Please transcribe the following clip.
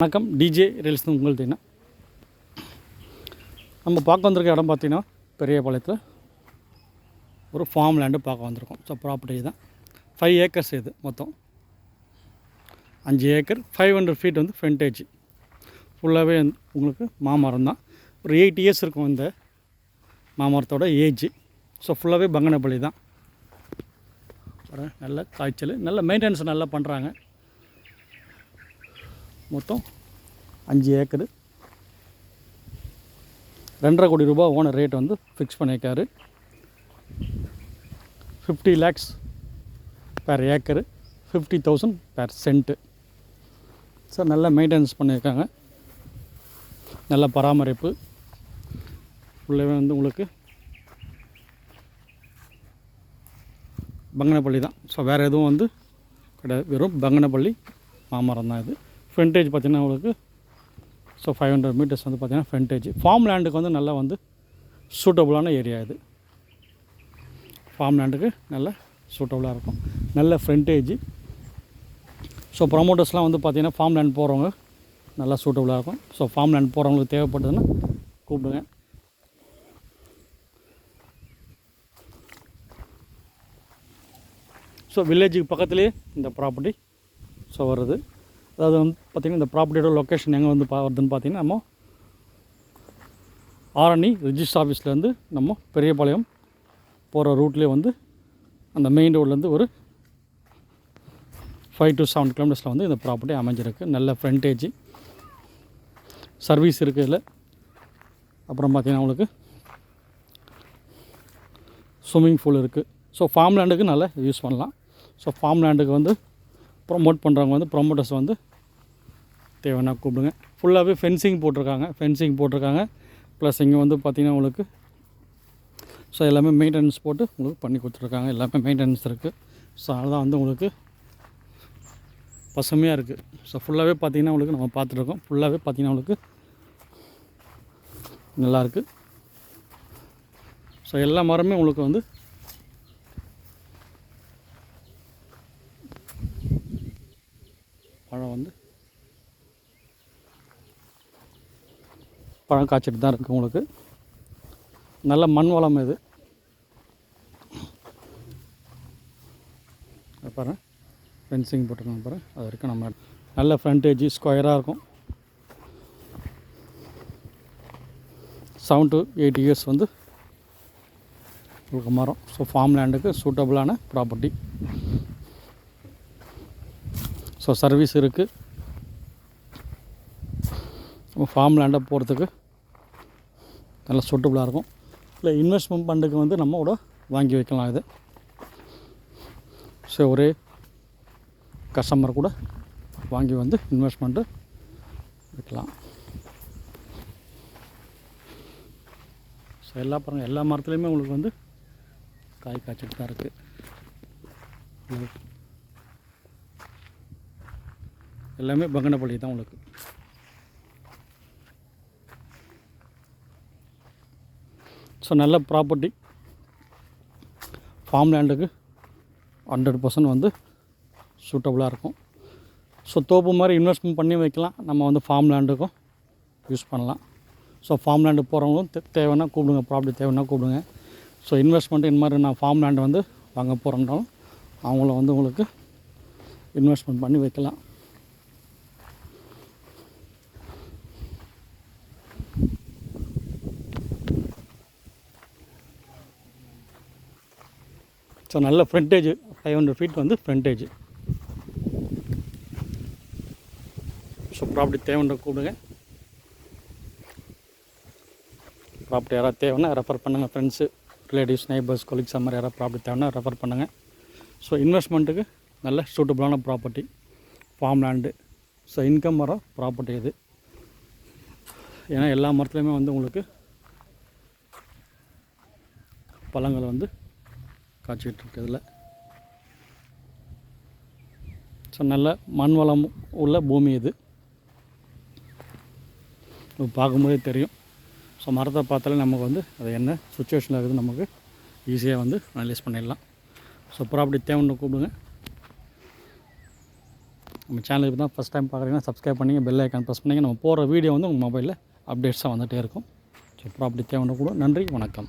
வணக்கம். DJ reels உங்களுக்கு தெரியும். நம்ம பார்க்க வந்திருக்க இடம் பார்த்திங்கன்னா பெரியபாளையத்தில் ஒரு ஃபார்ம் லேண்டு பார்க்க வந்திருக்கோம். ஸோ ப்ராப்பர்ட்டி தான் 5 ஏக்கர்ஸ். இது மொத்தம் 5 ஏக்கர் 500 ஃபீட் வந்து ஃப்ரண்டேஜ். ஃபுல்லாகவே உங்களுக்கு மாமரம் தான். ஒரு 8 இயர்ஸ் இருக்கும் இந்த மாமரத்தோட ஏஜ். ஸோ ஃபுல்லாகவே பங்கனப்பள்ளி தான். நல்ல காய்ச்சல், நல்ல மெயின்டெனன்ஸ் நல்லா பண்ணுறாங்க. மொத்தம் 5 ஏக்கரு 2.5 கோடி ரூபா ஓனர் ரேட் வந்து ஃபிக்ஸ் பண்ணியிருக்காரு. 50 lakhs per acre, 50,000 per cent. Sir நல்ல மெயின்டெனன்ஸ் பண்ணியிருக்காங்க, நல்ல பராமரிப்பு. உள்ளே வந்து உங்களுக்கு பங்கனப்பள்ளி தான். ஸோ வேறு எதுவும் வந்து கிடையாது, வெறும் பங்கனப்பள்ளி மாமரம் தான் இது. ஃப்ரண்டேஜ் பார்த்திங்கன்னா உங்களுக்கு ஸோ 500 மீட்டர்ஸ் வந்து பார்த்திங்கன்னா ஃப்ரண்டேஜ். ஃபார்ம் லேண்டுக்கு வந்து நல்லா வந்து சூட்டபுளான ஏரியா இது. ஃபார்ம் லேண்டுக்கு நல்ல சூட்டபுளாக இருக்கும், நல்ல ஃப்ரண்டேஜ். ஸோ ப்ரமோட்டர்ஸ்லாம் வந்து பார்த்திங்கன்னா ஃபார்ம் லேண்ட் போகிறவங்க நல்லா சூட்டபுளாக இருக்கும். ஸோ ஃபார்ம் லேண்ட் போகிறவங்களுக்கு தேவைப்படுதுன்னா கூப்பிடுங்க. ஸோ வில்லேஜுக்கு பக்கத்துலேயே இந்த ப்ராப்பர்ட்டி ஸோ வருது. அதாவது வந்து பார்த்திங்கன்னா இந்த ப்ராப்பர்ட்டியோட லொக்கேஷன் எங்கே வந்து வருதுன்னு பார்த்திங்கன்னா நம்ம ஆரணி ரிஜிஸ்டர் ஆஃபீஸ்லேருந்து நம்ம பெரியபாளையம் போகிற ரூட்லேயே வந்து அந்த மெயின் ரோட்லேருந்து ஒரு 5 to 7 கிலோமீட்டர்ஸில் வந்து இந்த ப்ராப்பர்ட்டி அமைஞ்சிருக்கு. நல்ல ஃப்ரண்டேஜ், சர்வீஸ் இருக்குது இதில். அப்புறம் பார்த்திங்கன்னா உங்களுக்கு ஸ்விம்மிங் பூல் இருக்குது. ஸோ ஃபார்ம் லேண்டுக்கு நல்லா யூஸ் பண்ணலாம். ஸோ ஃபார்ம் லேண்டுக்கு வந்து ப்ரொமோட் பண்ணுறவங்க வந்து ப்ரொமோட்டர்ஸ் வந்து தேவைன்னா கூப்பிடுங்க. ஃபுல்லாகவே ஃபென்சிங் போட்டிருக்காங்க. ப்ளஸ் இங்கே வந்து பார்த்திங்கன்னா உங்களுக்கு ஸோ எல்லாமே மெயின்டெனன்ஸ் போட்டு உங்களுக்கு பண்ணி கொடுத்துருக்காங்க. எல்லாமே மெயின்டெனன்ஸ் இருக்குது. ஸோ அதெல்லாம் வந்து உங்களுக்கு பசுமையாக இருக்குது. ஸோ ஃபுல்லாகவே பார்த்திங்கன்னா உங்களுக்கு நம்ம பார்த்துருக்கோம். ஃபுல்லாகவே பார்த்திங்கன்னா உங்களுக்கு நல்லாயிருக்கு. ஸோ எல்லா மரமே உங்களுக்கு வந்து பழம் காய்ச்சிட்டு தான் இருக்குது. உங்களுக்கு நல்ல மண் வளம் இது. பாருங்க ஃபென்சிங் போட்டிருக்காங்க பாருங்க, அது வரைக்கும் நம்ம நல்ல ஃப்ரண்டேஜ் ஸ்கொயராக இருக்கும். 7 to 8 இயர்ஸ் வந்து உங்களுக்கு மரம். ஸோ ஃபார்ம் லேண்டுக்கு சூட்டபுளான ப்ராப்பர்ட்டி. ஸோ சர்வீஸ் இருக்குது. ஃபார்ம் லேண்டை போகிறதுக்கு நல்லா சூட்டபுளாக இருக்கும். இல்லை இன்வெஸ்ட்மெண்ட் ஃபண்டுக்கு வந்து நம்மளோட வாங்கி வைக்கலாம் இது. ஸோ ஒரே கஸ்டமர் கூட வாங்கி வந்து இன்வெஸ்ட்மெண்ட்டு வைக்கலாம். ஸோ எல்லா மரத்துலேயுமே உங்களுக்கு வந்து காய் காய்ச்சிட்டு தான் இருக்குது. எல்லாமே பங்கனப்பள்ளி தான் உங்களுக்கு. ஸோ நல்ல ப்ராப்பர்ட்டி. ஃபார்ம் லேண்டுக்கு 100% வந்து சூட்டபுளாக இருக்கும். ஸோ தோப்பு மாதிரி இன்வெஸ்ட்மெண்ட் பண்ணி வைக்கலாம். நம்ம வந்து ஃபார்ம் லேண்டுக்கும் யூஸ் பண்ணலாம். ஸோ ஃபார்ம் லேண்டு போகிறவங்களும் தேவைன்னா கூப்பிடுங்க, ப்ராப்பர்ட்டி தேவைன்னா கூப்பிடுங்க. ஸோ இன்வெஸ்ட்மெண்ட்டு இந்த மாதிரி நான் ஃபார்ம் லேண்டு வந்து வாங்க போகிறேன்றாலும் அவங்கள வந்து உங்களுக்கு இன்வெஸ்ட்மெண்ட் பண்ணி வைக்கலாம். ஸோ நல்ல ஃப்ரண்டேஜ் 500 ஃபீட் வந்து ஃப்ரண்டேஜ். ஸோ ப்ராப்பர்ட்டி தேவைன்ற கூப்பிடுங்க. ப்ராப்பர்ட்டி யாராவது தேவைன்னா ரெஃபர் பண்ணுங்கள். ஃப்ரெண்ட்ஸு, ரிலேட்டிவ்ஸ், நெய்பர்ஸ், கொலீக்ஸ் அந்த மாதிரி யாராவது ப்ராப்பர்ட்டி தேவைன்னா ரெஃபர் பண்ணுங்கள். ஸோ இன்வெஸ்ட்மெண்ட்டுக்கு நல்ல சூட்டபுளான property farm land. So income வர ப்ராப்பர்ட்டி இது. ஏன்னா எல்லா மரத்துலையுமே வந்து உங்களுக்கு பழங்கள் வந்து காய்ச்சிக்கிட்டு இருக்குதுல. ஸோ நல்ல மண் வளம் உள்ள பூமி இது. பார்க்கும்போதே தெரியும். ஸோ மரத்தை பார்த்தாலே நமக்கு வந்து அது என்ன சுச்சுவேஷனில் இருக்குது நமக்கு ஈஸியாக வந்து அனலைஸ் பண்ணிடலாம். ஸோ ப்ராப்பர்ட்டி தேவைன்னு கூப்பிடுங்க. நம்ம சேனலுக்கு தான் ஃபஸ்ட் டைம் பார்க்குறீங்கன்னா சப்ஸ்கிரைப் பண்ணிங்க, பெல் ஐக்கான் ப்ரெஸ் பண்ணிங்க. நம்ம போகிற வீடியோ வந்து உங்கள் மொபைலில் அப்டேட்ஸாக வந்துகிட்டே இருக்கும். ஸோ ப்ராப்பர்ட்டி தேவைன்னா கூட. நன்றி, வணக்கம்.